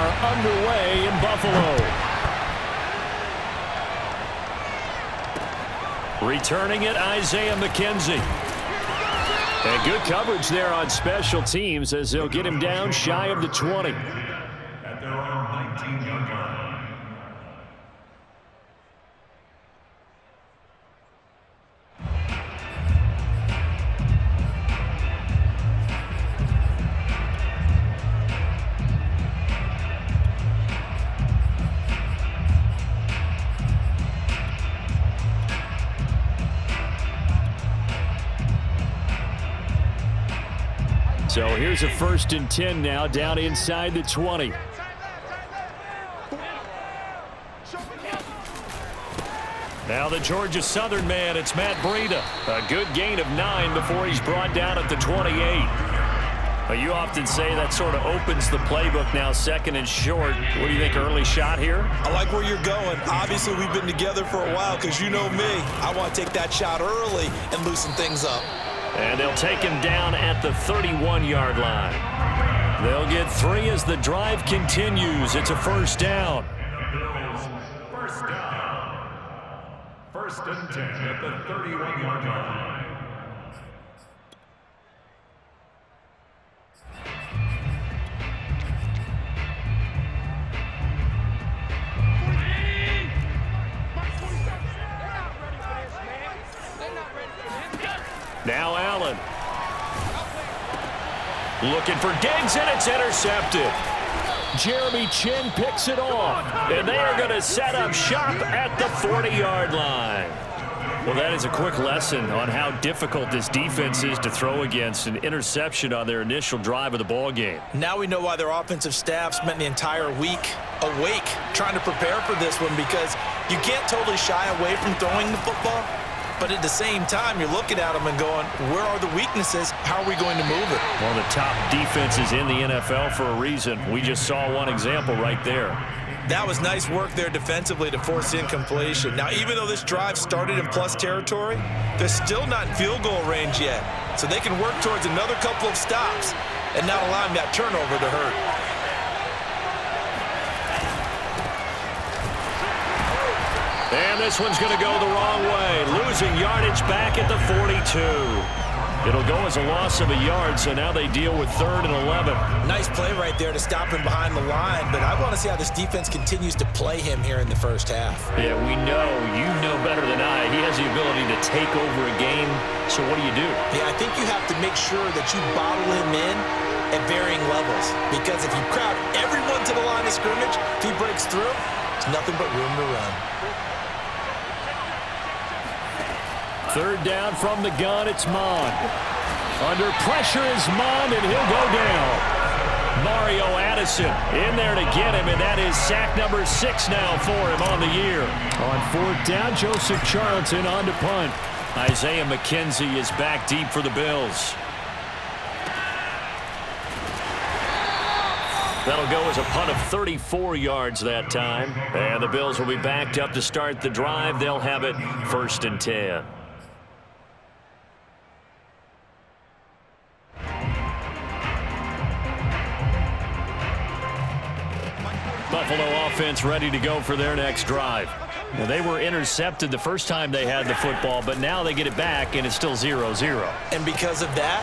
are underway in Buffalo. Returning it, Isaiah McKenzie. And good coverage there on special teams as they'll get him down shy of the 20. At their own 19-yard line. So here's a 1st and 10 now, down inside the 20. Now the Georgia Southern man, it's Matt Breida. A good gain of 9 before he's brought down at the 28. But you often say that sort of opens the playbook now, 2nd and short. What do you think, early shot here? I like where you're going. Obviously, we've been together for a while because you know me. I want to take that shot early and loosen things up. And they'll take him down at the 31-yard line. They'll get 3 as the drive continues. It's a 1st down. First down. 1st and 10 at the 31-yard line. Now Allen. Looking for Diggs, and it's intercepted. Jeremy Chinn picks it off, and they are going to set up shop at the 40-yard line. Well, that is a quick lesson on how difficult this defense is to throw against. An interception on their initial drive of the ball game. Now we know why their offensive staff spent the entire week awake trying to prepare for this one, because you can't totally shy away from throwing the football. But at the same time, you're looking at them and going, where are the weaknesses? How are we going to move it? One of the top defenses in the NFL for a reason. We just saw one example right there. That was nice work there defensively to force incompletion. Now, even though this drive started in plus territory, they're still not in field goal range yet. So they can work towards another couple of stops and not allowing that turnover to hurt. And this one's going to go the wrong way. Losing yardage back at the 42. It'll go as a loss of a yard, so now they deal with 3rd and 11. Nice play right there to stop him behind the line, but I want to see how this defense continues to play him here in the first half. Yeah, we know. You know better than I. He has the ability to take over a game, so what do you do? Yeah, I think you have to make sure that you bottle him in at varying levels, because if you crowd everyone to the line of scrimmage, if he breaks through, it's nothing but room to run. 3rd down from the gun, it's Mond. Under pressure is Mond, and he'll go down. Mario Addison in there to get him, and that is sack number 6 now for him on the year. On 4th down, Joseph Charlton on to punt. Isaiah McKenzie is back deep for the Bills. That'll go as a punt of 34 yards that time. And the Bills will be backed up to start the drive. They'll have it 1st and 10. Buffalo offense ready to go for their next drive. Now, they were intercepted the first time they had the football, but now they get it back, and it's still 0-0. And because of that,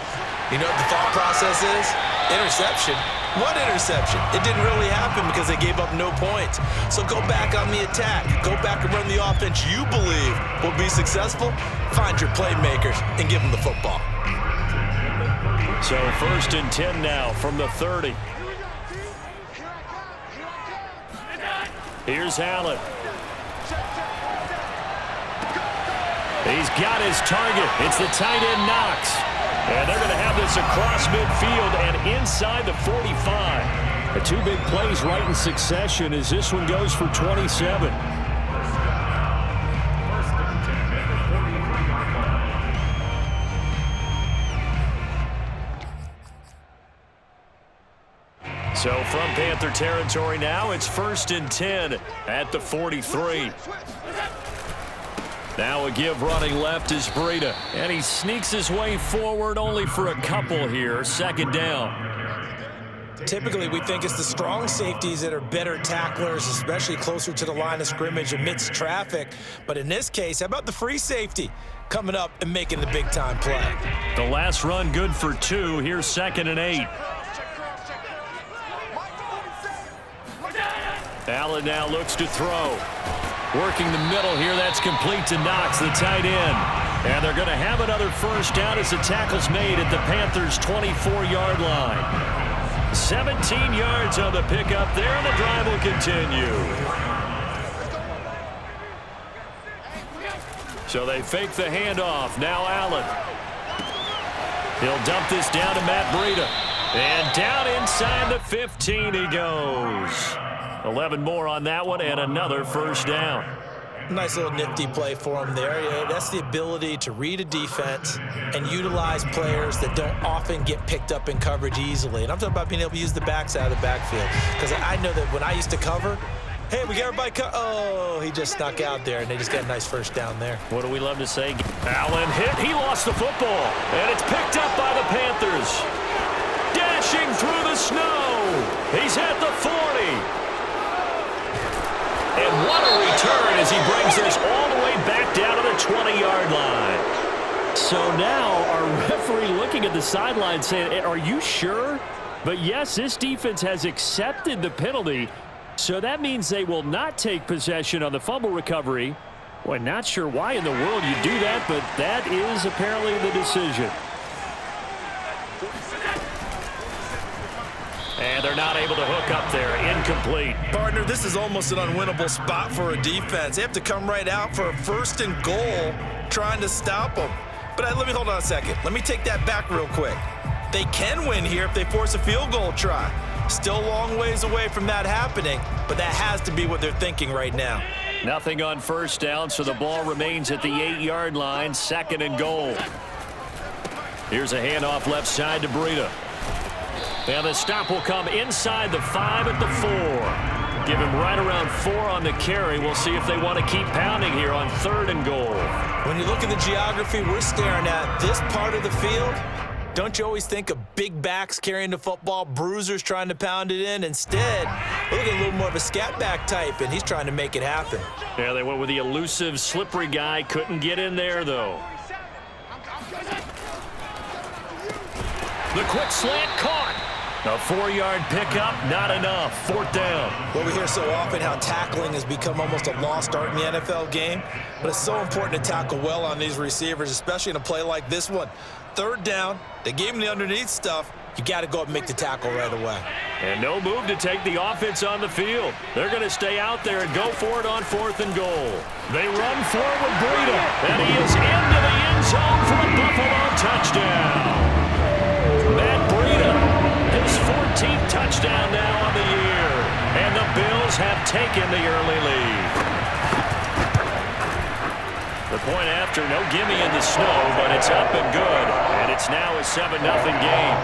you know what the thought process is? Interception. What interception? It didn't really happen because they gave up no points. So go back on the attack. Go back and run the offense you believe will be successful. Find your playmakers and give them the football. So 1st and 10 now from the 30. Here's Allen. He's got his target. It's the tight end Knox. And they're going to have this across midfield and inside the 45. The 2 big plays right in succession as this one goes for 27. So from Panther territory now, it's 1st and 10 at the 43. Now a give running left is Breida. And he sneaks his way forward only for a couple here. 2nd down. Typically, we think it's the strong safeties that are better tacklers, especially closer to the line of scrimmage amidst traffic. But in this case, how about the free safety coming up and making the big-time play? The last run good for 2. Here's 2nd and 8. Allen now looks to throw. Working the middle here. That's complete to Knox, the tight end. And they're going to have another first down as the tackle's made at the Panthers' 24-yard line. 17 yards on the pickup there, and the drive will continue. So they fake the handoff. Now Allen. He'll dump this down to Matt Breida. And down inside the 15 he goes. 11 more on that one, and another first down. Nice little nifty play for him there. Yeah, that's the ability to read a defense and utilize players that don't often get picked up in coverage easily. And I'm talking about being able to use the backside of the backfield. Because I know that when I used to cover, hey, we got everybody oh, he just snuck out there, and they just got a nice first down there. What do we love to say? Allen hit. He lost the football, and it's picked up by the Panthers. Dashing through the snow. He's at the 40. And what a return as he brings this all the way back down to the 20-yard line. So now our referee looking at the sideline saying, are you sure? But yes, this defense has accepted the penalty. So that means they will not take possession on the fumble recovery. Well, not sure why in the world you do that, but that is apparently the decision. And they're not able to hook up there. Incomplete. Partner, this is almost an unwinnable spot for a defense. They have to come right out for a 1st and goal trying to stop them. But let me hold on a second. Let me take that back real quick. They can win here if they force a field goal try. Still a long ways away from that happening, but that has to be what they're thinking right now. Nothing on first down, so the ball remains at the 8-yard line. 2nd and goal. Here's a handoff left side to Breida. And the stop will come inside the 5 at the 4. Give him right around 4 on the carry. We'll see if they want to keep pounding here on 3rd and goal. When you look at the geography we're staring at, this part of the field, don't you always think of big backs carrying the football, bruisers trying to pound it in? Instead, we're looking at a little more of a scat back type, and he's trying to make it happen. Yeah, they went with the elusive, slippery guy. Couldn't get in there, though. The quick slant caught. A 4-yard pickup, not enough. 4th down. Well, we hear so often how tackling has become almost a lost art in the NFL game, but it's so important to tackle well on these receivers, especially in a play like this one. 3rd down, they gave him the underneath stuff. You got to go up and make the tackle right away. And no move to take the offense on the field. They're going to stay out there and go for it on 4th and goal. They run forward with Breida, and he is into the end zone for a Buffalo touchdown. Matt Breida. His 14th touchdown now on the year. And the Bills have taken the early lead. The point after, no gimme in the snow, but it's up and good. And it's now a 7-0 game.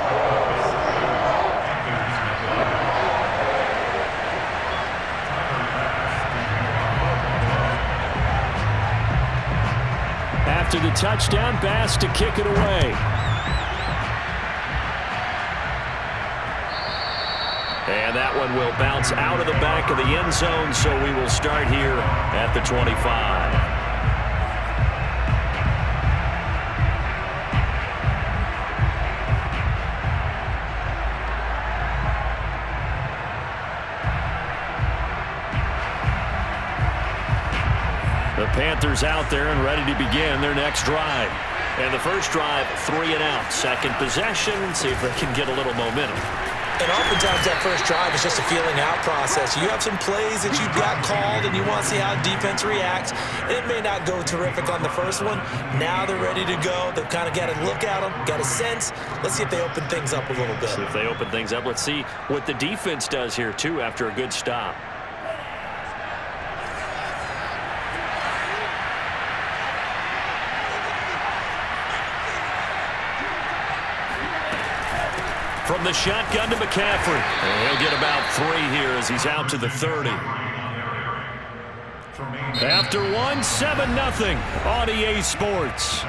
After the touchdown, Bass to kick it away. And that one will bounce out of the back of the end zone, so we will start here at the 25. The Panthers out there and ready to begin their next drive. And the first drive, 3 and out. Second possession, see if they can get a little momentum. And oftentimes that first drive is just a feeling out process. You have some plays that you've got called and you want to see how defense reacts. It may not go terrific on the first one. Now they're ready to go. They've kind of got to look at them, got a sense. Let's see if they open things up a little bit. See if they open things up. Let's see what the defense does here, too, after a good stop. From the shotgun to McCaffrey. And he'll get about 3 here as he's out to the 30. After 1, 7-0 on EA Sports.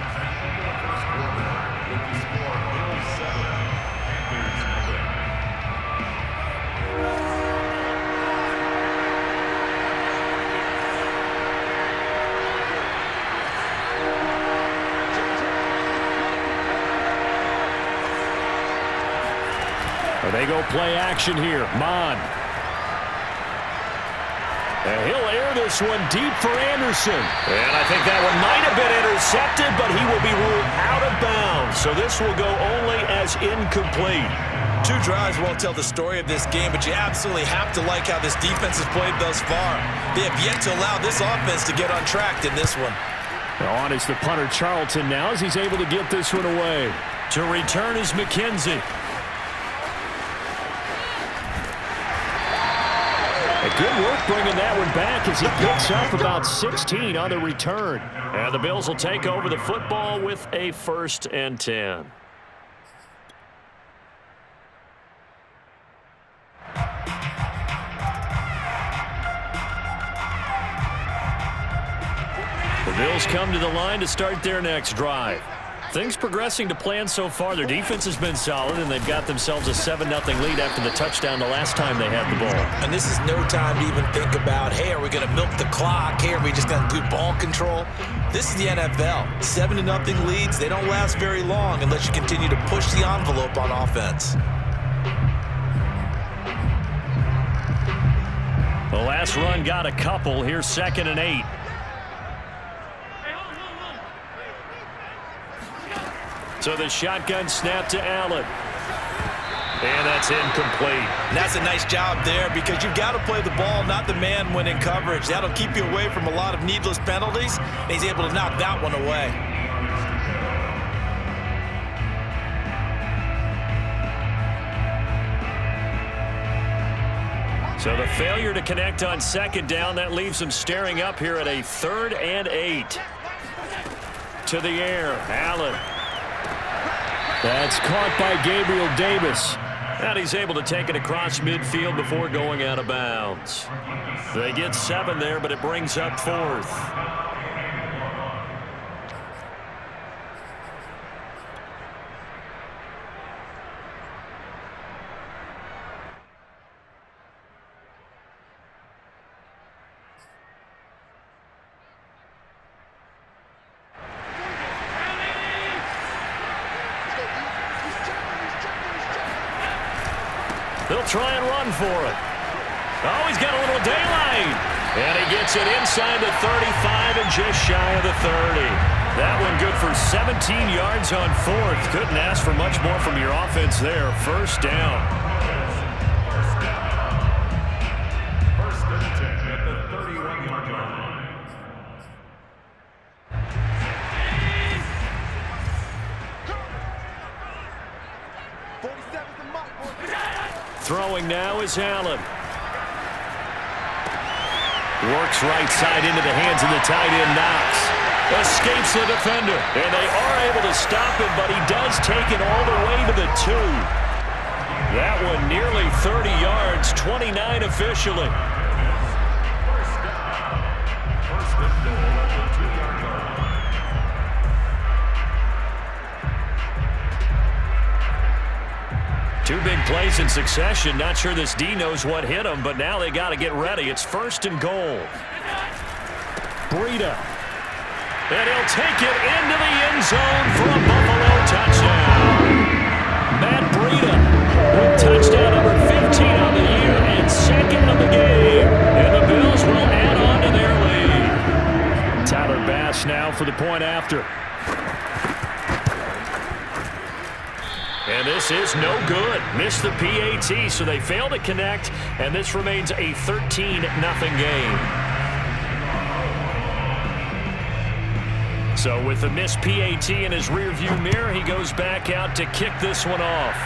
They go play action here. Mon. And he'll air this one deep for Anderson. And I think that one might have been intercepted, but he will be ruled out of bounds. So this will go only as incomplete. 2 drives won't tell the story of this game, but you absolutely have to like how this defense has played thus far. They have yet to allow this offense to get on track in this one. On is the punter Charlton now as he's able to get this one away. To return is McKenzie. Good work bringing that one back as he picks up about 16 on the return. And the Bills will take over the football with a 1st and 10. The Bills come to the line to start their next drive. Things progressing to plan so far. Their defense has been solid, and they've got themselves a 7-0 lead after the touchdown the last time they had the ball. And this is no time to even think about, hey, are we going to milk the clock? Hey, are we just going to do ball control? This is the NFL. 7-0 leads, they don't last very long unless you continue to push the envelope on offense. The last run got a couple. Here's 2nd and 8. So the shotgun snap to Allen. And that's incomplete. And that's a nice job there because you've got to play the ball, not the man when in coverage. That'll keep you away from a lot of needless penalties. And he's able to knock that one away. So the failure to connect on 2nd down, that leaves them staring up here at a 3rd and 8. To the air, Allen. That's caught by Gabriel Davis. And he's able to take it across midfield before going out of bounds. They get 7 there, but it brings up 4th. They'll try and run for it. Oh, he's got a little daylight. And he gets it inside the 35 and just shy of the 30. That one good for 17 yards on 4th. Couldn't ask for much more from your offense there. 1st down. 1st and 10 at the 31-yard line. Throwing now is Allen. Works right side into the hands of the tight end, Knox. Escapes the defender, and they are able to stop him, but he does take it all the way to the 2. That one nearly 30 yards, 29 officially. First and goal at the 2-yard line. Two big plays in succession. Not sure this D knows what hit him, but now they got to get ready. It's 1st and goal. Breida. And he'll take it into the end zone for a Buffalo touchdown. Matt Breida with touchdown number 15 on the year and 2nd of the game. And the Bills will add on to their lead. Tyler Bass now for the point after. And this is no good. Missed the PAT, so they fail to connect, and this remains a 13-0 game. So with the missed PAT in his rearview mirror, he goes back out to kick this one off.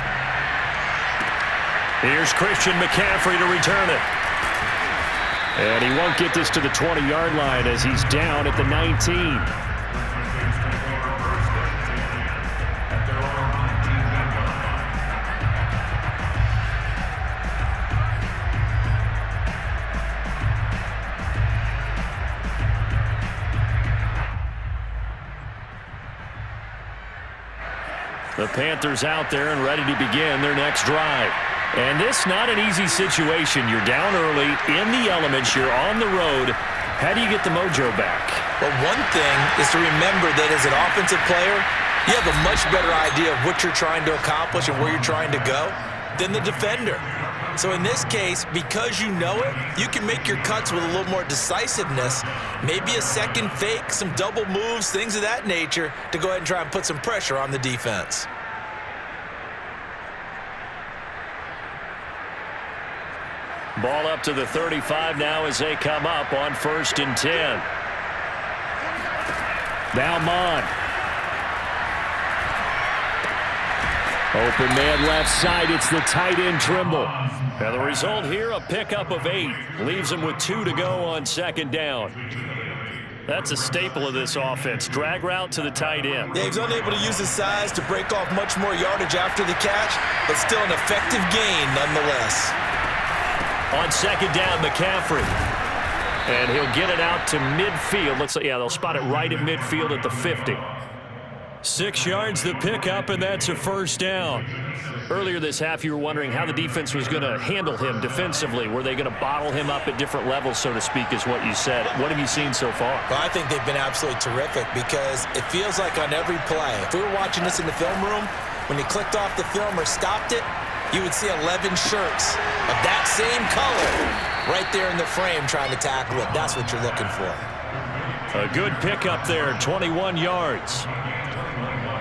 Here's Christian McCaffrey to return it. And he won't get this to the 20-yard line as he's down at the 19. The Panthers out there and ready to begin their next drive. And this not an easy situation. You're down early, in the elements, you're on the road. How do you get the mojo back? Well, one thing is to remember that as an offensive player, you have a much better idea of what you're trying to accomplish and where you're trying to go. than the defender. So in this case, because you know it, you can make your cuts with a little more decisiveness, maybe a second fake, some double moves, things of that nature, to go ahead and try and put some pressure on the defense. Ball up to the 35 now as they come up on 1st and 10. Now Mond. Open man left side. It's the tight end Trimble. And the result here, a pickup of 8. Leaves him with 2 to go on 2nd down. That's a staple of this offense. Drag route to the tight end. Yeah, he's unable to use his size to break off much more yardage after the catch, but still an effective gain nonetheless. On 2nd down, McCaffrey. And he'll get it out to midfield. Looks like, yeah, they'll spot it right at midfield at the 50. 6 yards the pickup, and that's a 1st down. Earlier this half, you were wondering how the defense was going to handle him defensively. Were they going to bottle him up at different levels, so to speak, is what you said. What have you seen so far? Well, I think they've been absolutely terrific because it feels like on every play, if we were watching this in the film room, when he clicked off the film or stopped it, you would see 11 shirts of that same color right there in the frame trying to tackle it. That's what you're looking for. A good pickup there, 21 yards.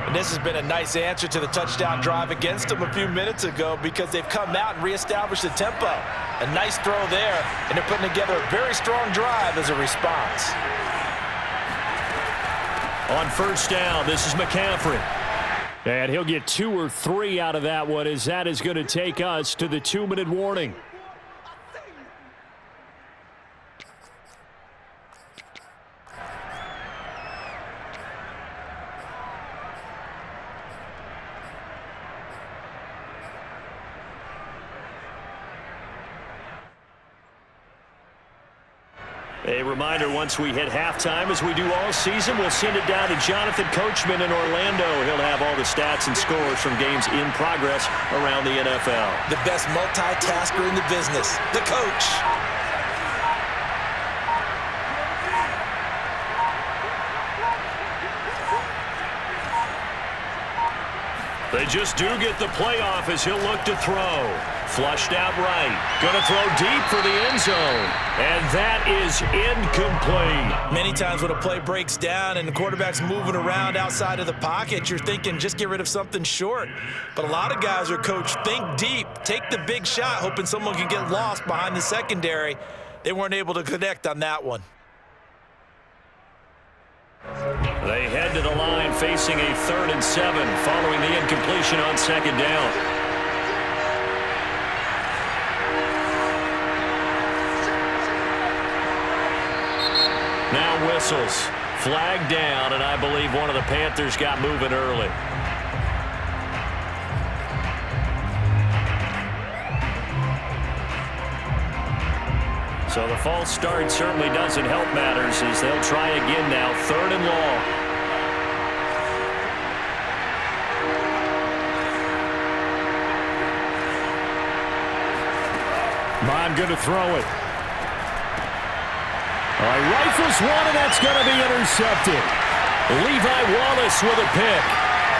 And this has been a nice answer to the touchdown drive against them a few minutes ago because they've come out and reestablished the tempo. A nice throw there, and they're putting together a very strong drive as a response. On 1st down, this is McCaffrey. And he'll get 2 or 3 out of that one as that is going to take us to the 2-minute warning. A reminder, once we hit halftime, as we do all season, we'll send it down to Jonathan Coachman in Orlando. He'll have all the stats and scores from games in progress around the NFL. The best multitasker in the business, the coach. They just do get the playoff as he'll look to throw. Flushed out right. Going to throw deep for the end zone. And that is incomplete. Many times when a play breaks down and the quarterback's moving around outside of the pocket, you're thinking just get rid of something short. But a lot of guys are coached, think deep, take the big shot, hoping someone can get lost behind the secondary. They weren't able to connect on that one. They head to the line facing a 3rd and 7 following the incompletion on 2nd down. Now whistles. Flag down, and I believe one of the Panthers got moving early. So the false start certainly doesn't help matters as they'll try again now. 3rd and long. Mond going to throw it. All right, rifles one, and that's going to be intercepted. Levi Wallace with a pick.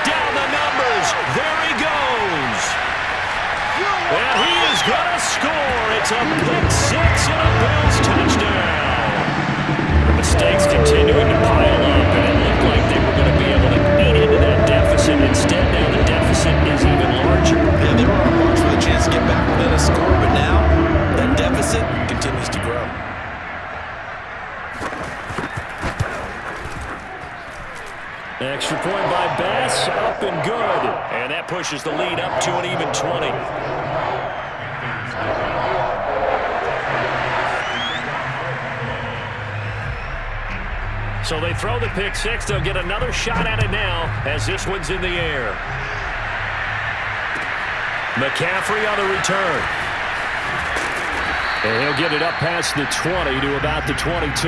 Down the numbers. There he goes. And he is going to score. It's a pick 6 and a Bills touchdown. The mistakes continuing to pile up, and it looked like they were going to be able to eat into that deficit. Instead, now the deficit is even larger. Yeah, they were on watch for the chance to get back within a score, but now that deficit continues to grow. Extra point by Bass, up and good. And that pushes the lead up to an even 20. So they throw the pick 6. They'll get another shot at it now as this one's in the air. McCaffrey on the return. And he'll get it up past the 20 to about the 22.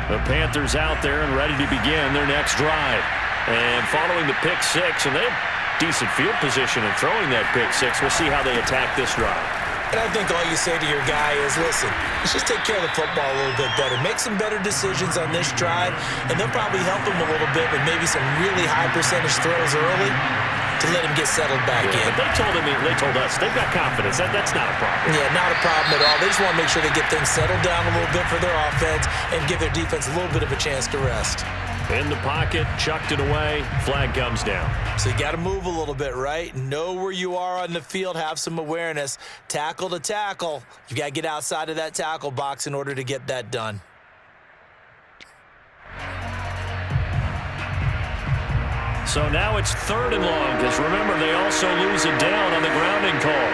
The Panthers out there and ready to begin their next drive. And following the pick 6, and they have decent field position in throwing that pick 6. We'll see how they attack this drive. And I think all you say to your guy is, listen, let's just take care of the football a little bit better. Make some better decisions on this drive, and they'll probably help him a little bit with maybe some really high percentage throws early to let him get settled back in. But they told us they've got confidence. That's not a problem. Yeah, not a problem at all. They just want to make sure they get things settled down a little bit for their offense and give their defense a little bit of a chance to rest. In the pocket, chucked it away, flag comes down. So you got to move a little bit, right? Know where you are on the field, have some awareness. Tackle to tackle. You got to get outside of that tackle box in order to get that done. So now it's 3rd and long, because remember, they also lose it down on the grounding call.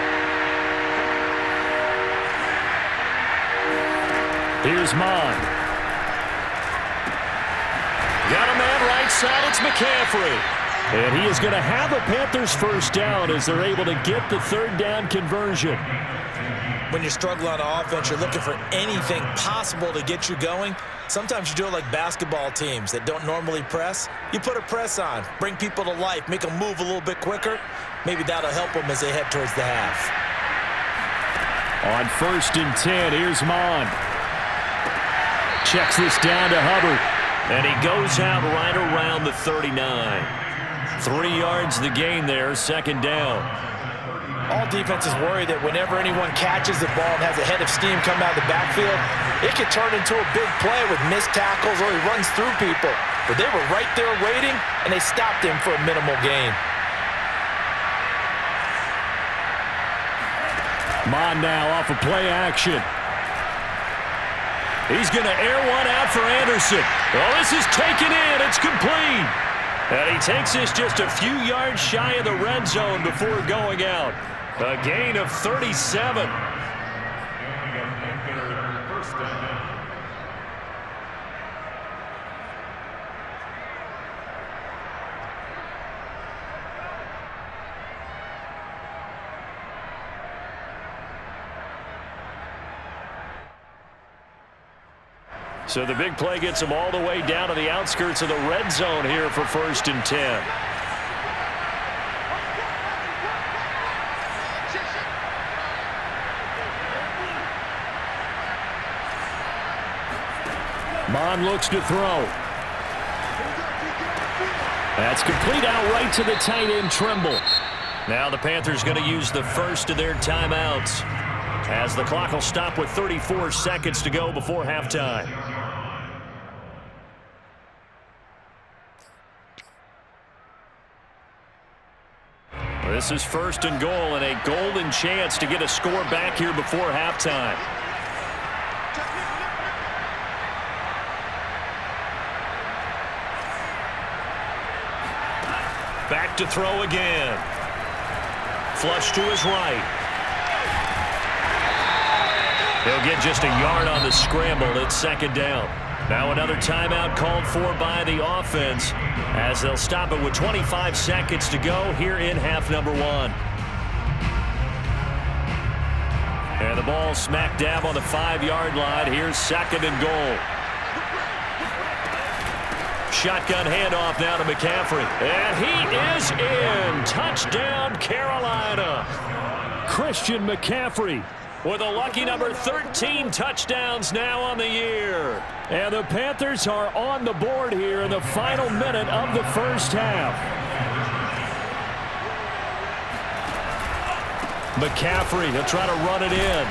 Here's Mond. Got a man right side, it's McCaffrey. And he is going to have a Panthers first down as they're able to get the 3rd down conversion. When you're struggling on offense, you're looking for anything possible to get you going. Sometimes you do it like basketball teams that don't normally press. You put a press on, bring people to life, make them move a little bit quicker. Maybe that'll help them as they head towards the half. On 1st and 10, here's Mond. Checks this down to Hubbard. And he goes out right around the 39. 3 yards the gain there, 2nd down. All defenses worry that whenever anyone catches the ball and has a head of steam come out of the backfield, it can turn into a big play with missed tackles or he runs through people. But they were right there waiting, and they stopped him for a minimal gain. Mond now off of play action. He's going to air one out for Anderson. Oh, this is taken in. It's complete. And he takes this just a few yards shy of the red zone before going out. A gain of 37. So the big play gets them all the way down to the outskirts of the red zone here for 1st and 10. Mond looks to throw. That's complete out right to the tight end, Trimble. Now the Panthers going to use the first of their timeouts as the clock will stop with 34 seconds to go before halftime. This is 1st and goal and a golden chance to get a score back here before halftime. Back to throw again. Flush to his right. He'll get just a yard on the scramble. It's 2nd down. Now another timeout called for by the offense as they'll stop it with 25 seconds to go here in half number 1. And the ball smack dab on the 5-yard line. Here's 2nd and goal. Shotgun handoff now to McCaffrey. And he is in. Touchdown, Carolina. Christian McCaffrey with a lucky number 13 touchdowns now on the year. And the Panthers are on the board here in the final minute of the first half. McCaffrey, he'll try to run it in.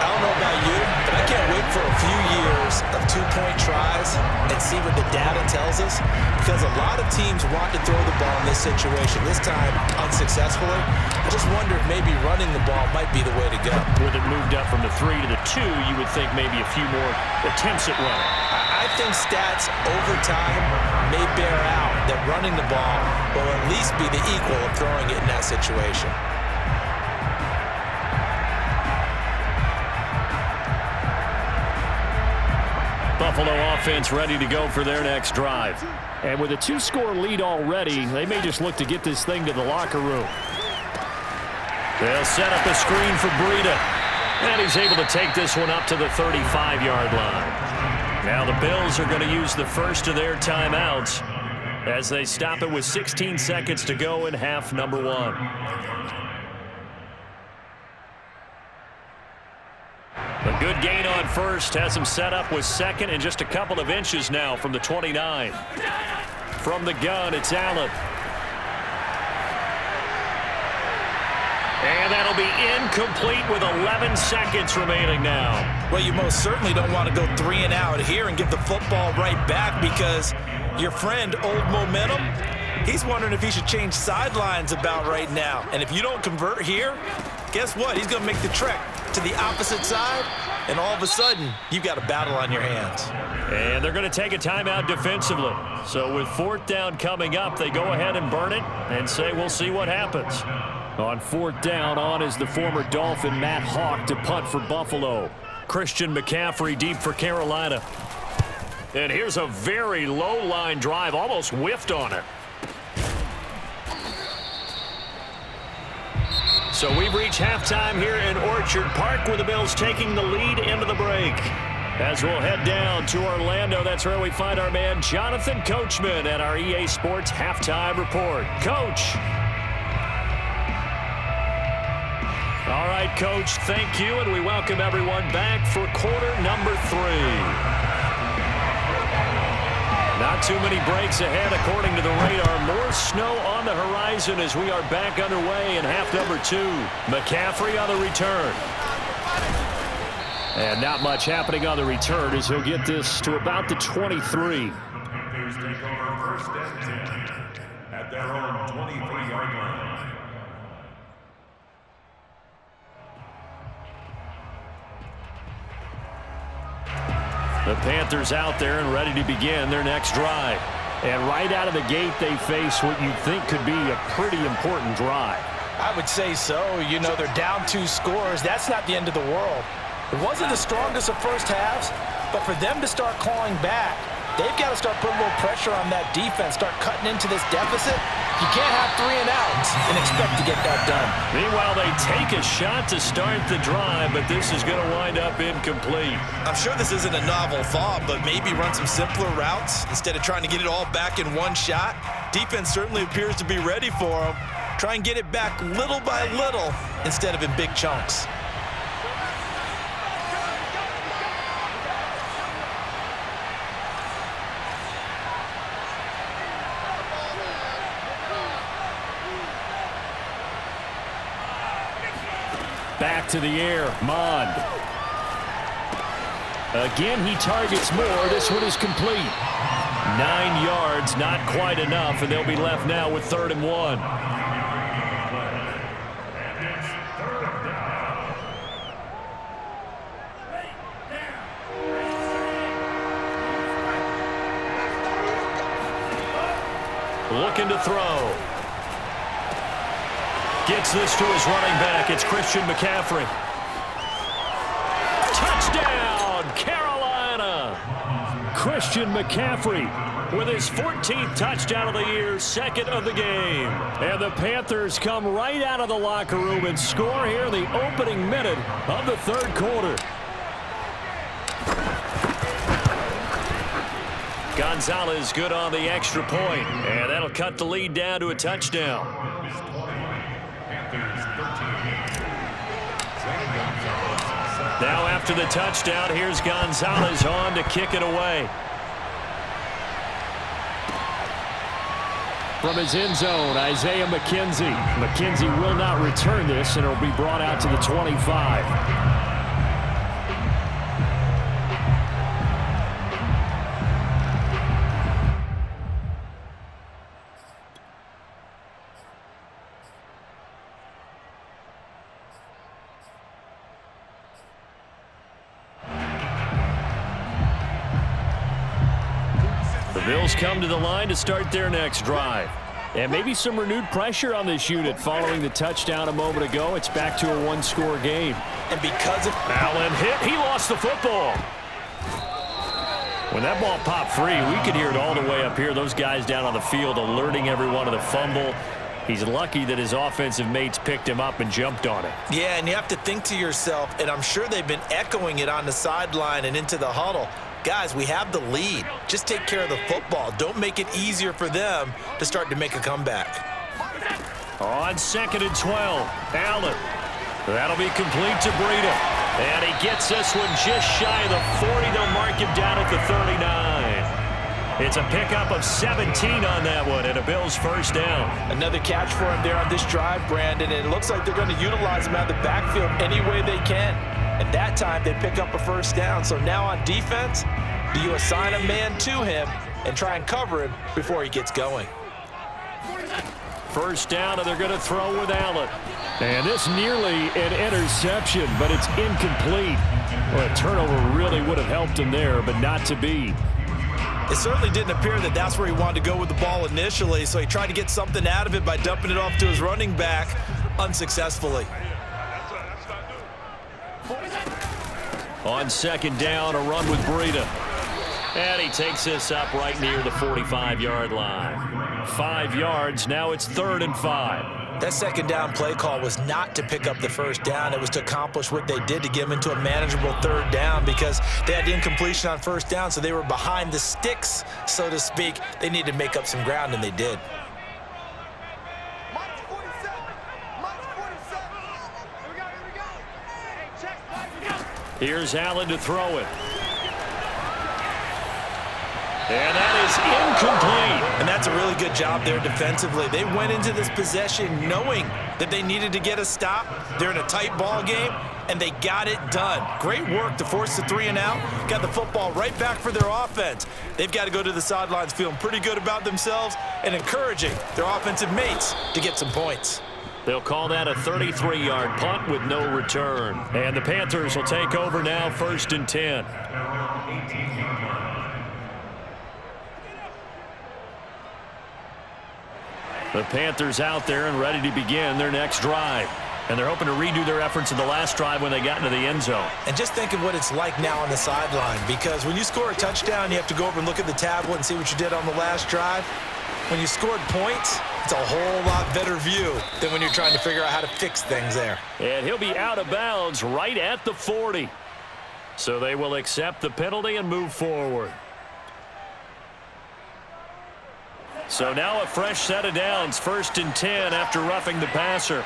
I don't know about you, but I can't wait for a few years of 2-point tries and see what the data tells us, because a lot of teams want to throw the ball in this situation, this time unsuccessfully. I just wonder if maybe running the ball might be the way to go. With it moved up from the 3 to the 2, you would think maybe a few more attempts at running. I think stats over time may bear out that running the ball will at least be the equal of throwing it in that situation. Buffalo offense ready to go for their next drive. And with a 2-score lead already, they may just look to get this thing to the locker room. They'll set up a screen for Breida. And he's able to take this one up to the 35-yard line. Now the Bills are going to use the first of their timeouts as they stop it with 16 seconds to go in half number 1. A good gain on first has him set up with second and just a couple of inches now from the 29. From the gun, it's Allen. And that'll be incomplete with 11 seconds remaining now. Well, you most certainly don't want to go 3 and out here and give the football right back, because your friend, Old Momentum, he's wondering if he should change sidelines about right now. And if you don't convert here, guess what? He's going to make the trek to the opposite side, and all of a sudden, you've got a battle on your hands. And they're going to take a timeout defensively. So with 4th down coming up, they go ahead and burn it and say we'll see what happens. On 4th down, on is the former Dolphin Matt Hawk to punt for Buffalo. Christian McCaffrey deep for Carolina. And here's a very low line drive, almost whiffed on it. So we've reached halftime here in Orchard Park, where the Bills taking the lead into the break. As we'll head down to Orlando, that's where we find our man Jonathan Coachman at our EA Sports Halftime Report. Coach. All right, Coach, thank you, and we welcome everyone back for quarter number 3. Not too many breaks ahead according to the radar. More snow on the horizon as we are back underway in half number 2. McCaffrey on the return. And not much happening on the return as he'll get this to about the 23. Panthers take over 1st and 10 at their own 23-yard line. The Panthers out there and ready to begin their next drive. And right out of the gate, they face what you think could be a pretty important drive. I would say so. You know, they're down 2 scores. That's not the end of the world. It wasn't the strongest of first halves, but for them to start clawing back, they've got to start putting a little pressure on that defense, start cutting into this deficit. You can't have 3 and outs and expect to get that done. Meanwhile, they take a shot to start the drive, but this is going to wind up incomplete. I'm sure this isn't a novel thought, but maybe run some simpler routes instead of trying to get it all back in one shot. Defense certainly appears to be ready for them. Try and get it back little by little instead of in big chunks. Back to the air, Mond. Again, he targets more. This one is complete. 9 yards, not quite enough, and they'll be left now with 3rd and 1. Looking to throw. Gets this to his running back. It's Christian McCaffrey. Touchdown, Carolina! Christian McCaffrey with his 14th touchdown of the year, 2nd of the game. And the Panthers come right out of the locker room and score here in the opening minute of the 3rd quarter. Gonzalez good on the extra point, and that'll cut the lead down to a touchdown. Now after the touchdown, here's Gonzalez on to kick it away. From his end zone, Isaiah McKenzie. McKenzie will not return this, and it'll be brought out to the 25. Bills come to the line to start their next drive. And maybe some renewed pressure on this unit following the touchdown a moment ago. It's back to a 1-score game. And because of Allen hit, he lost the football. When that ball popped free, we could hear it all the way up here. Those guys down on the field alerting everyone of the fumble. He's lucky that his offensive mates picked him up and jumped on it. Yeah, and you have to think to yourself, and I'm sure they've been echoing it on the sideline and into the huddle. Guys, we have the lead. Just take care of the football. Don't make it easier for them to start to make a comeback. On 2nd and 12, Allen. That'll be complete to Breida. And he gets this one just shy of the 40. They'll mark him down at the 39. It's a pickup of 17 on that one, and a Bills first down. Another catch for him there on this drive, Brandon, and it looks like they're going to utilize him out of the backfield any way they can. And that time, they pick up a first down. So now on defense, do you assign a man to him and try and cover him before he gets going? First down, and they're going to throw with Allen. And this nearly an interception, but it's incomplete. Well, a turnover really would have helped him there, but not to be. It certainly didn't appear that that's where he wanted to go with the ball initially, so he tried to get something out of it by dumping it off to his running back unsuccessfully. On second down, a run with Breida. And he takes this up right near the 45-yard line. 5 yards, now it's 3rd and 5. That second down play call was not to pick up the first down. It was to accomplish what they did to get them into a manageable 3rd down because they had incompletion on first down, so they were behind the sticks, so to speak. They needed to make up some ground, and they did. Here's Allen to throw it. And that is incomplete. And that's a really good job there defensively. They went into this possession knowing that they needed to get a stop. They're in a tight ball game, and they got it done. Great work to force the 3 and out. Got the football right back for their offense. They've got to go to the sidelines feeling pretty good about themselves and encouraging their offensive mates to get some points. They'll call that a 33-yard punt with no return. And the Panthers will take over now, 1st and 10. The Panthers out there and ready to begin their next drive. And they're hoping to redo their efforts in the last drive when they got into the end zone. And just think of what it's like now on the sideline, because when you score a touchdown, you have to go over and look at the tablet and see what you did on the last drive. When you scored points, it's a whole lot better view than when you're trying to figure out how to fix things there. And he'll be out of bounds right at the 40. So they will accept the penalty and move forward. So now a fresh set of downs, 1st and 10 after roughing the passer.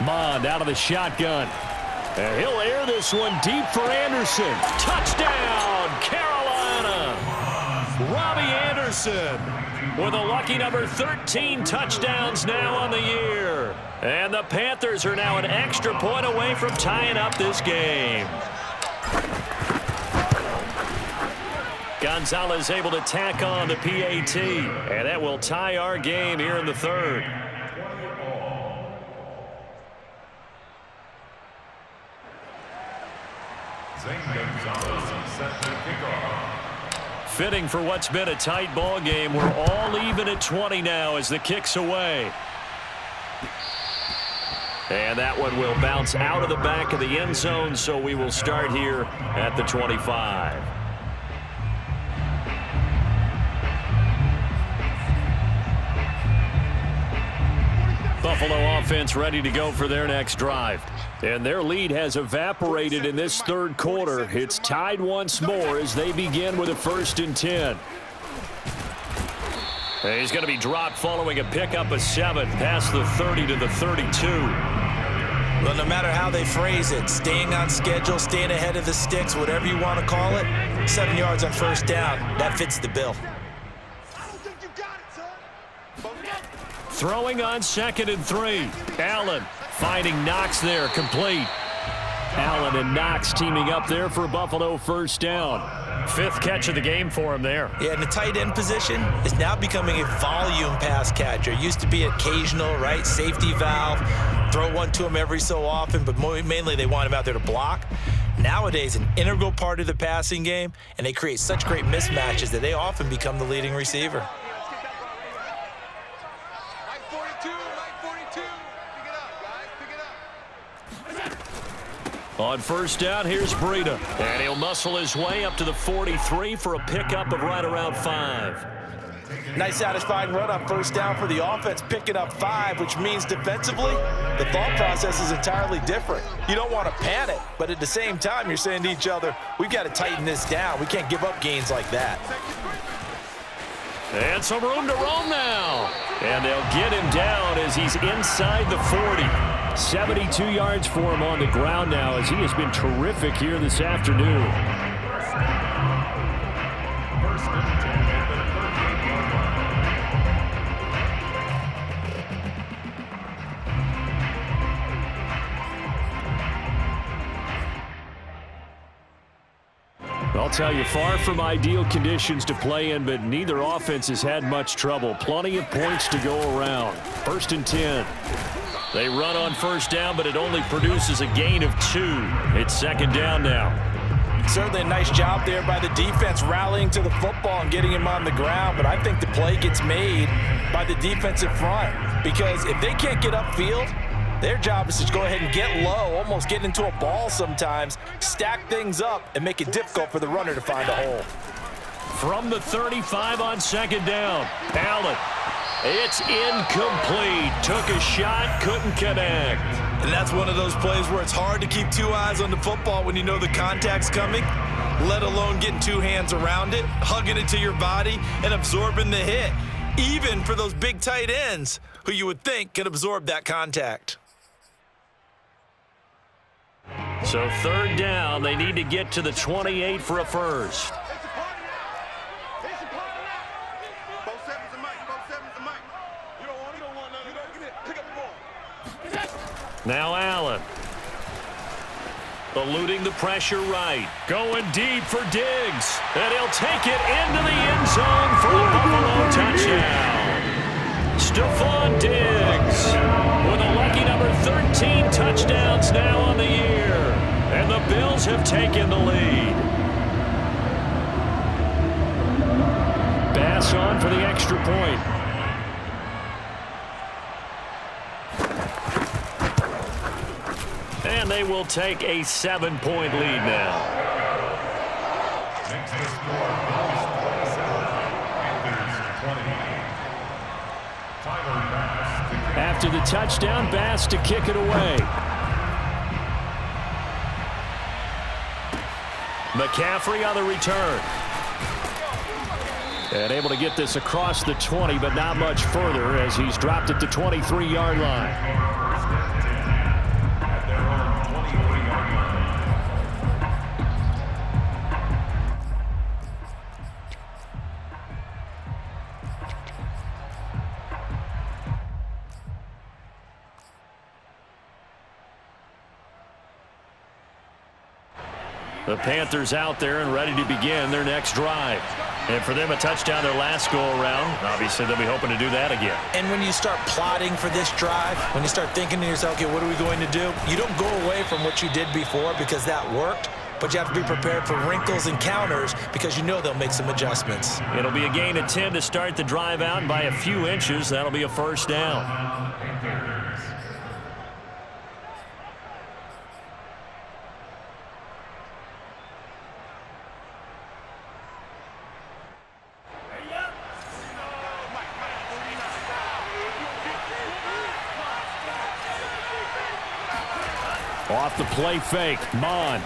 Mond out of the shotgun. And he'll air this one deep for Anderson. Touchdown, Carolina. Robbie Anderson with a lucky number 13 touchdowns now on the year. And the Panthers are now an extra point away from tying up this game. Gonzalez able to tack on the PAT. And that will tie our game here in the 3rd. Fitting for what's been a tight ball game. We're all even at 20 now as the kick's away. And that one will bounce out of the back of the end zone, so we will start here at the 25. Buffalo offense ready to go for their next drive. And their lead has evaporated in this 3rd quarter. It's tied once more as they begin with a 1st and 10. And he's going to be dropped following a pickup of 7 past the 30 to the 32. Well, no matter how they phrase it, staying on schedule, staying ahead of the sticks, whatever you want to call it, 7 yards on first down, that fits the bill. Throwing on 2nd and 3. Allen finding Knox there, complete. Allen and Knox teaming up there for Buffalo first down. 5th catch of the game for him there. Yeah, and the tight end position is now becoming a volume pass catcher. Used to be occasional, right? Safety valve. Throw one to him every so often, but mainly they want him out there to block. Nowadays, an integral part of the passing game, and they create such great mismatches that they often become the leading receiver. On first down, here's Breida. And he'll muscle his way up to the 43 for a pickup of right around 5. Nice satisfying run on first down for the offense, picking up 5, which means defensively, the thought process is entirely different. You don't want to panic, but at the same time, you're saying to each other, we've got to tighten this down. We can't give up gains like that. And some room to roam now. And they'll get him down as he's inside the 40. 72 yards for him on the ground now as he has been terrific here this afternoon. I'll tell you, far from ideal conditions to play in, but neither offense has had much trouble. Plenty of points to go around. 1st and 10. They run on 1st down, but it only produces a gain of 2. It's 2nd down now. Certainly a nice job there by the defense rallying to the football and getting him on the ground, but I think the play gets made by the defensive front because if they can't get upfield, their job is to go ahead and get low, almost get into a ball sometimes, stack things up, and make it difficult for the runner to find a hole. From the 35 on 2nd down, Allen. It's incomplete. Took a shot, couldn't connect. And that's one of those plays where it's hard to keep 2 eyes on the football when you know the contact's coming, let alone getting 2 hands around it, hugging it to your body, and absorbing the hit, even for those big tight ends who you would think could absorb that contact. So 3rd down, they need to get to the 28 for a first. Now Allen. Eluding the pressure right. Going deep for Diggs. And he'll take it into the end zone for a Buffalo touchdown. Stephon Diggs with a lucky number 13 touchdowns now on the year. And the Bills have taken the lead. Bass on for the extra point. And they will take a 7-point lead now. Makes the score Bills 27, Panthers 20. Tyler Bass. After the touchdown, Bass to kick it away. McCaffrey on the return. And able to get this across the 20, but not much further as he's dropped it to 23-yard line. The Panthers out there and ready to begin their next drive. And for them, a touchdown their last go-around. Obviously, they'll be hoping to do that again. And when you start plotting for this drive, when you start thinking to yourself, okay, what are we going to do? You don't go away from what you did before because that worked, but you have to be prepared for wrinkles and counters because you know they'll make some adjustments. It'll be a gain of 10 to start the drive out, and by a few inches, that'll be a 1st down. Off the play fake, Mond.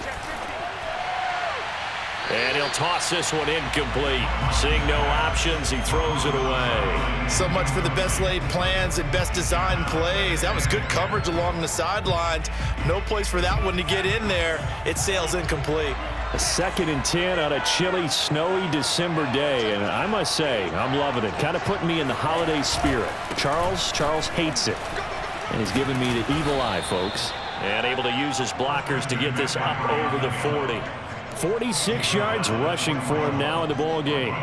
And he'll toss this one incomplete. Seeing no options, he throws it away. So much for the best laid plans and best designed plays. That was good coverage along the sidelines. No place for that one to get in there. It sails incomplete. A 2nd and 10 on a chilly, snowy December day. And I must say, I'm loving it. Kind of putting me in the holiday spirit. Charles hates it. And he's giving me the evil eye, folks. And able to use his blockers to get this up over the 40. 46 yards rushing for him now in the ball game.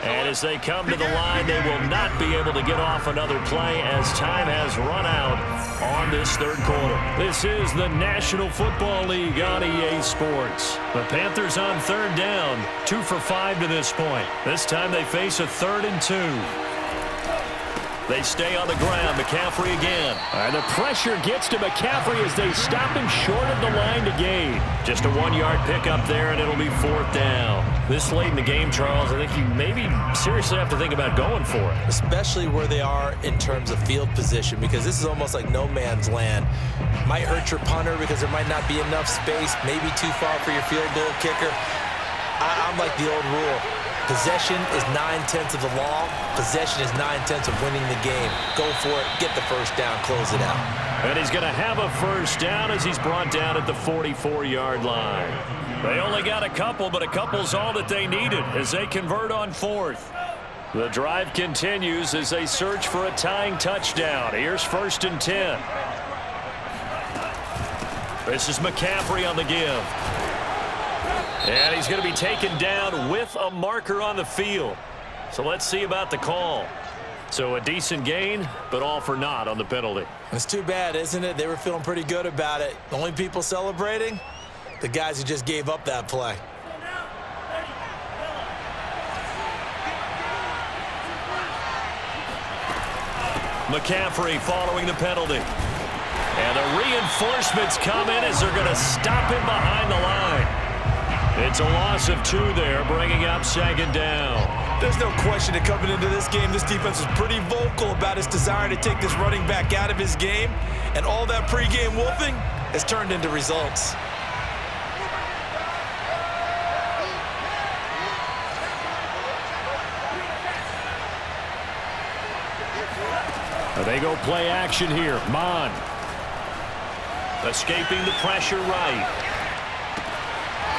And as they come to the line, they will not be able to get off another play as time has run out on this 3rd quarter. This is the National Football League on EA Sports. The Panthers on 3rd down, 2 for 5 to this point. This time they face a 3rd and 2. They stay on the ground. McCaffrey again. And the pressure gets to McCaffrey as they stop him short of the line to gain. Just a 1-yard pickup there, and it'll be 4th down. This late in the game, Charles, I think you maybe seriously have to think about going for it. Especially where they are in terms of field position, because this is almost like no man's land. Might hurt your punter because there might not be enough space, maybe too far for your field goal kicker. I'm like the old rule. Possession is 9/10 of the law. Possession is 9/10 of winning the game. Go for it, get the first down, close it out. And he's going to have a first down as he's brought down at the 44-yard line. They only got a couple, but a couple's all that they needed as they convert on fourth. The drive continues as they search for a tying touchdown. Here's 1st and 10. This is McCaffrey on the give. And he's going to be taken down with a marker on the field. So let's see about the call. So a decent gain, but all for naught on the penalty. It's too bad, isn't it? They were feeling pretty good about it. The only people celebrating? The guys who just gave up that play. McCaffrey following the penalty. And the reinforcements come in as they're going to stop him behind the line. It's a loss of 2 there, bringing up 2nd down. There's no question that coming into this game, this defense was pretty vocal about its desire to take this running back out of his game. And all that pregame wolfing has turned into results. They go play action here. Mon. Escaping the pressure right.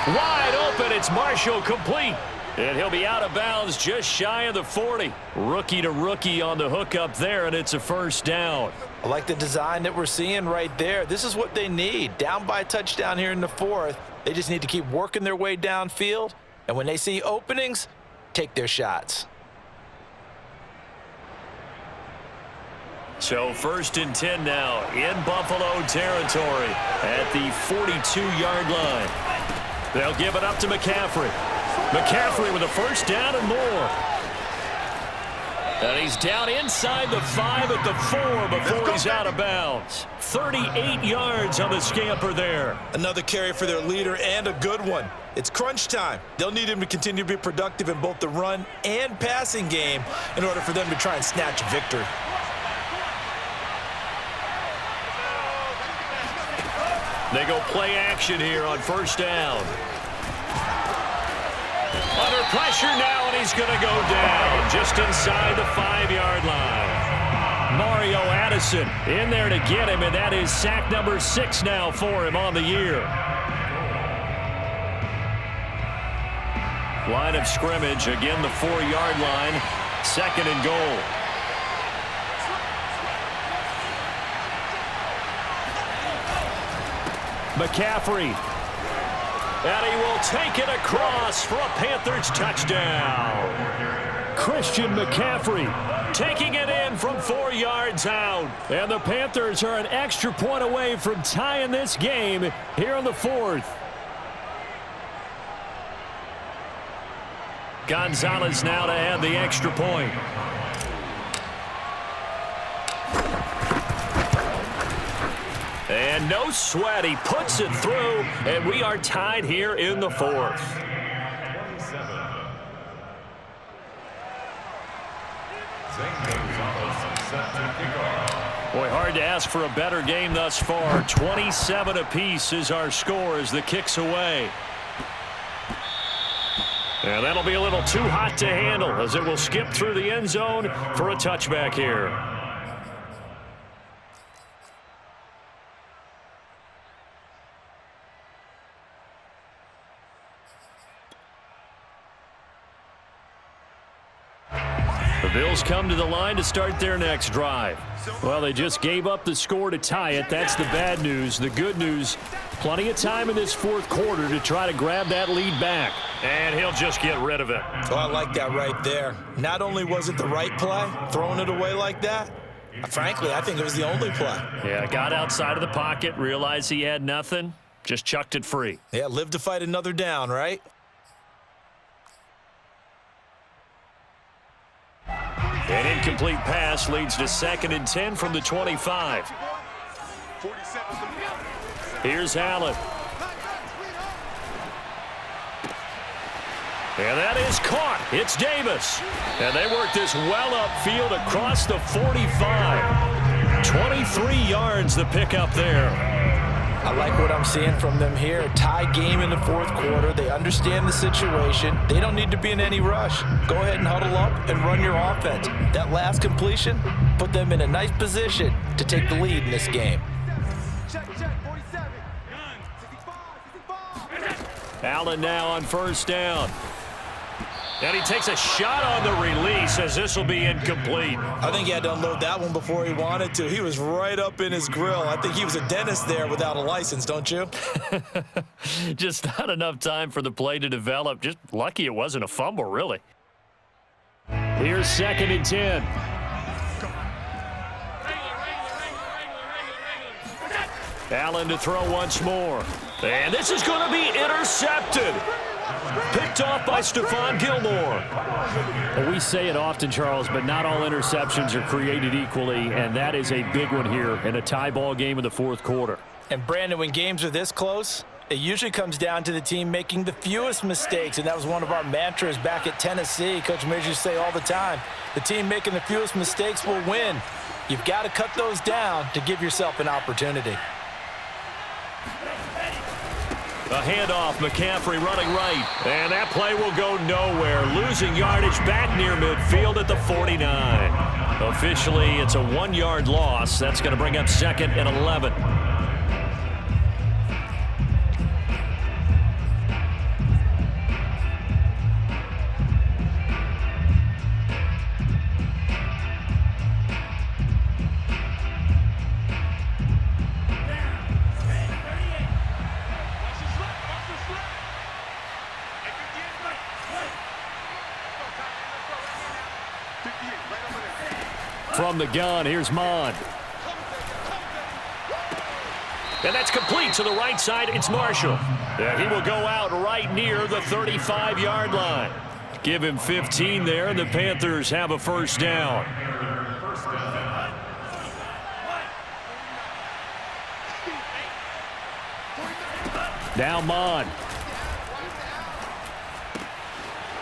Wide open. It's Marshall complete. And he'll be out of bounds just shy of the 40. Rookie to rookie on the hookup there, and it's a first down. I like the design that we're seeing right there. This is what they need. Down by a touchdown here in the 4th. They just need to keep working their way downfield. And when they see openings, take their shots. So 1st and 10 now in Buffalo territory at the 42-yard line. They'll give it up to McCaffrey. McCaffrey with a first down and more. And he's down inside the 5 at the 4 before he's out of bounds. 38 yards on the scamper there. Another carry for their leader and a good one. It's crunch time. They'll need him to continue to be productive in both the run and passing game in order for them to try and snatch a victory. They go play action here on first down. Under pressure now, and he's going to go down just inside the 5-yard line. Mario Addison in there to get him, and that is sack number 6 now for him on the year. Line of scrimmage, again the 4-yard line, 2nd and goal. McCaffrey. And he will take it across for a Panthers touchdown. Christian McCaffrey taking it in from 4 yards out. And the Panthers are an extra point away from tying this game here in the 4th. Gonzalez now to add the extra point. And no sweat, he puts it through, and we are tied here in the 4th. Boy, hard to ask for a better game thus far. 27 apiece is our score as the kick's away. And that'll be a little too hot to handle as it will skip through the end zone for a touchback here. The Bills come to the line to start their next drive. Well, they just gave up the score to tie it. That's the bad news. The good news, plenty of time in this 4th quarter to try to grab that lead back. And he'll just get rid of it. Oh, I like that right there. Not only was it the right play, throwing it away like that, frankly, I think it was the only play. Yeah, got outside of the pocket, realized he had nothing, just chucked it free. Yeah, live to fight another down, right? An incomplete pass leads to 2nd and 10 from the 25. Here's Allen. And that is caught. It's Davis. And they work this well upfield across the 45. 23 yards the pickup there. I like what I'm seeing from them here. A tie game in the fourth quarter. They understand the situation. They don't need to be in any rush. Go ahead and huddle up and run your offense. That last completion put them in a nice position to take the lead in this game. Check, 47. Gun, 65. Allen now on first down. And he takes a shot on the release as this will be incomplete. I think he had to unload that one before he wanted to. He was right up in his grill. I think he was a dentist there without a license, don't you? Just not enough time for the play to develop. Just lucky it wasn't a fumble, really. Here's 2nd and 10. Allen to throw once more. And this is going to be intercepted. Picked off by Stephon Gilmore. Well, we say it often, Charles, but not all interceptions are created equally, and that is a big one here in a tie ball game in the fourth quarter. And, Brandon, when games are this close, it usually comes down to the team making the fewest mistakes, and that was one of our mantras back at Tennessee. Coach Mears used to say all the time, the team making the fewest mistakes will win. You've got to cut those down to give yourself an opportunity. A handoff, McCaffrey running right. And that play will go nowhere. Losing yardage back near midfield at the 49. Officially, it's a 1-yard loss. That's going to bring up 2nd and 11. From the gun, here's Mond. And that's complete to the right side. It's Marshall. And he will go out right near the 35-yard line. Give him 15 there, and the Panthers have a first down. Now Mond.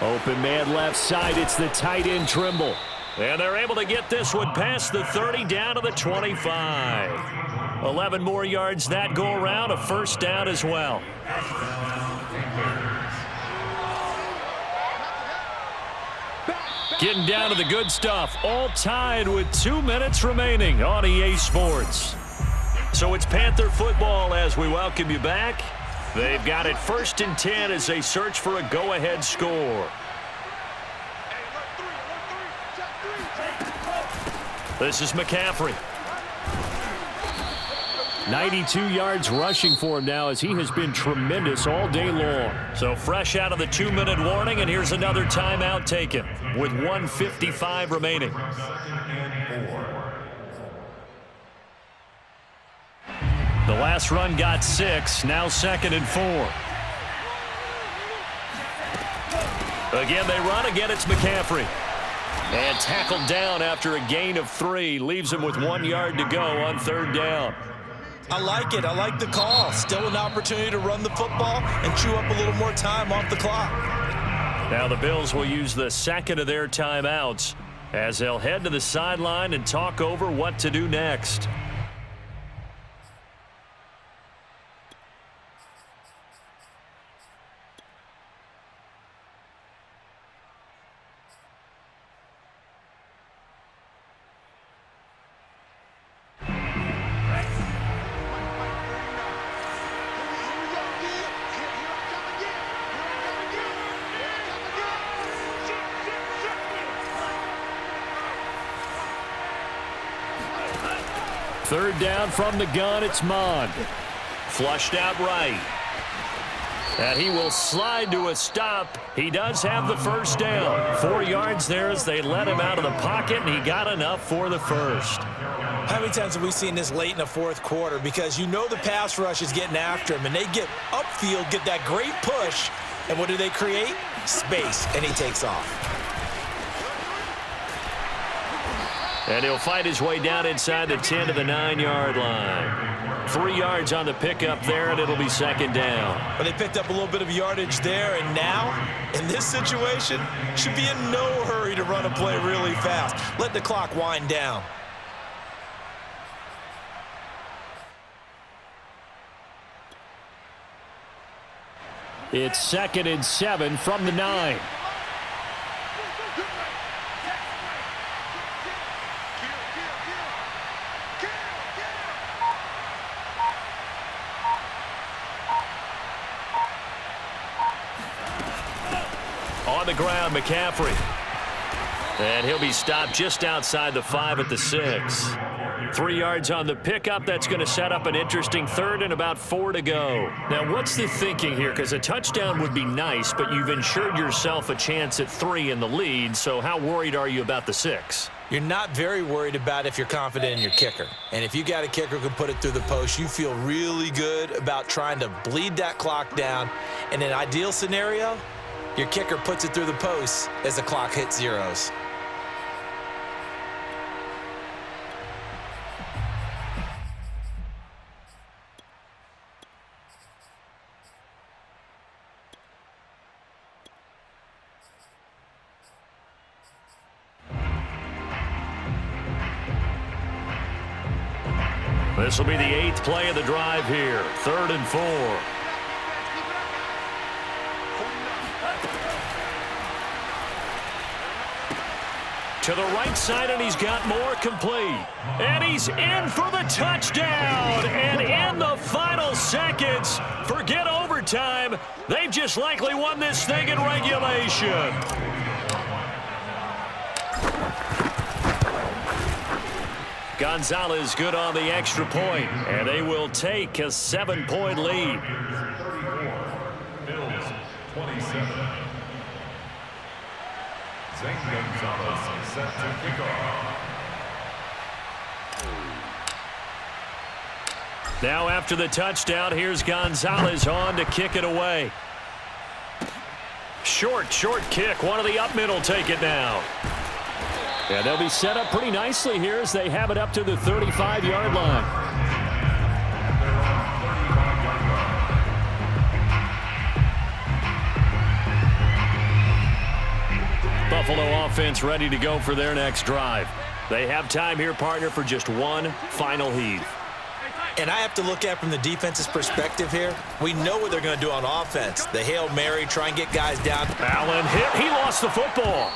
Open man left side. It's the tight end Trimble. And they're able to get this one past the 30 down to the 25. 11 more yards that go around, a first down as well. Getting down to the good stuff, all tied with 2 minutes remaining on EA Sports. So it's Panther football as we welcome you back. They've got it 1st and 10 as they search for a go-ahead score. This is McCaffrey. 92 yards rushing for him now as he has been tremendous all day long. So fresh out of the 2-minute warning, and here's another timeout taken with 1:55 remaining. The last run got 6, now 2nd and 4. Again, they run. Again, it's McCaffrey. And tackled down after a gain of 3. Leaves him with 1 yard to go on 3rd down. I like it. I like the call. Still an opportunity to run the football and chew up a little more time off the clock. Now the Bills will use the 2nd of their timeouts as they'll head to the sideline and talk over what to do next. Third down from the gun, it's Mond. Flushed out right. And he will slide to a stop. He does have the first down. 4 yards there as they let him out of the pocket, and he got enough for the first. How many times have we seen this late in the fourth quarter? Because you know the pass rush is getting after him, and they get upfield, get that great push, and what do they create? Space, and he takes off. And he'll fight his way down inside the 10 to the 9-yard line. 3 yards on the pickup there, and it'll be second down. But they picked up a little bit of yardage there, and now, in this situation, should be in no hurry to run a play really fast. Let the clock wind down. It's 2nd and 7 from the 9. On the ground, McCaffrey. And he'll be stopped just outside the 5 at the 6. 3 yards on the pickup. That's going to set up an interesting 3rd and about 4 to go. Now, what's the thinking here? Because a touchdown would be nice, but you've ensured yourself a chance at 3 in the lead. So how worried are you about the 6? You're not very worried about if you're confident in your kicker. And if you got a kicker who can put it through the post, you feel really good about trying to bleed that clock down. In an ideal scenario, your kicker puts it through the post as the clock hits zeros. This will be the 8th play of the drive here. 3rd and 4. To the right side, and he's got more complete. And he's in for the touchdown. And in the final seconds, forget overtime. They've just likely won this thing in regulation. Gonzalez good on the extra point, and they will take a 7-point lead. 34, Bills 27. Zane Gonzalez set to kick off. Now after the touchdown, here's Gonzalez on to kick it away. Short kick. One of the up middle take it now. Yeah, they'll be set up pretty nicely here as they have it up to the 35-yard line. Buffalo offense ready to go for their next drive. They have time here, partner, for just one final heave. And I have to look at from the defense's perspective here. We know what they're going to do on offense. The Hail Mary, try and get guys down. Allen hit. He lost the football.